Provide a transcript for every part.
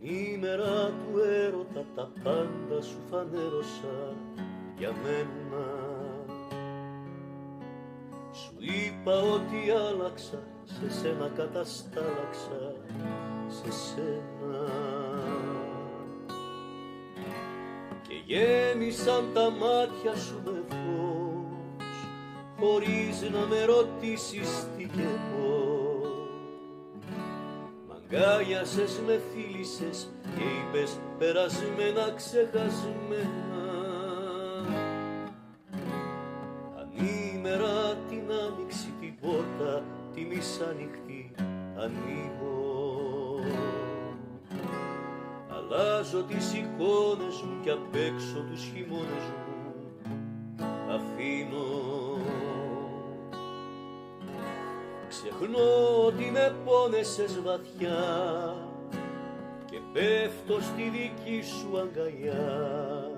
ημέρα του έρωτα τα πάντα σου φανέρωσα για μένα. Σου είπα ότι άλλαξα, σε σένα καταστάλαξα, σε σένα. Και γέμισαν τα μάτια σου με φως, χωρίς να με ρωτήσεις τι και πώς. Μ' αγκάλιασες, με φίλησες και είπες περασμένα ξεχασμένα. Ανήμερα την άνοιξη την πόρτα, τη μισάνυχτη ανοίγω. Αλλάζω τις εικόνες μου κι απ' έξω τους χειμώνες μου αφήνω. Ξεχνώ ότι με πόνεσες βαθιά και πέφτω στη δική σου αγκαλιά.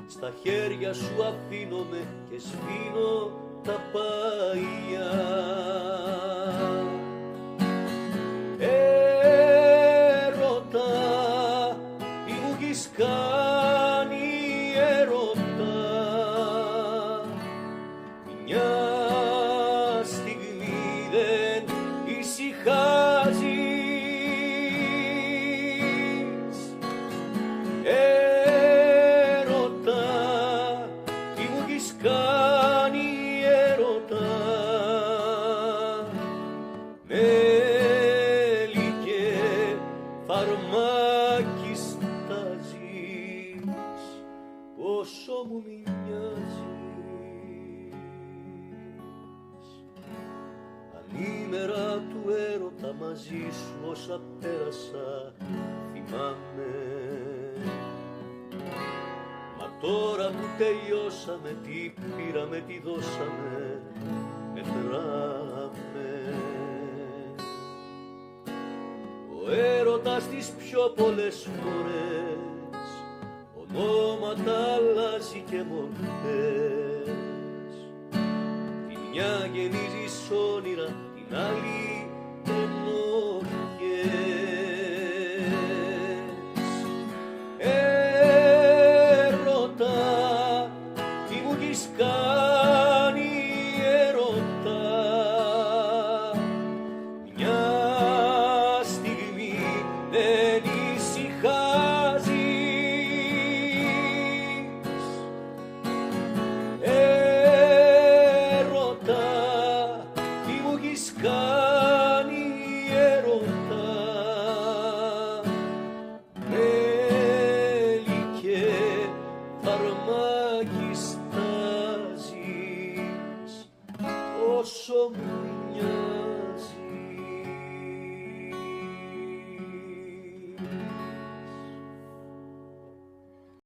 Στα χέρια σου αφήνομαι και σβήνω τα παλιά. Έρωτα, τι μου έχεις κάνει έρωτα, μια στιγμή δεν ησυχάζεις. Έρωτα, τι μου έχεις κάνει έρωτα, μέλι και φαρμάκι στάζεις, πόσο μου μοιάζεις. Ανήμερα του έρωτα μαζί σου όσα πέρασα θυμάμαι. Μα τώρα που τελειώσαμε, τι πήραμε, τι δώσαμε, μετράμε. Ο έρωτας τις πιο πολλές φορές ονόματα αλλάζει και μορφές. Τη μια γεμίζεις όνειρα, την άλλη ενοχές. Έρωτα, τι μου έχεις κάνει έρωτα, μια στιγμή δεν ησυχάζεις. Έρωτα, τι μου έχεις κάνει έρωτα, μέλι και φαρμάκι στάζεις, όσο μου νοιάζεις.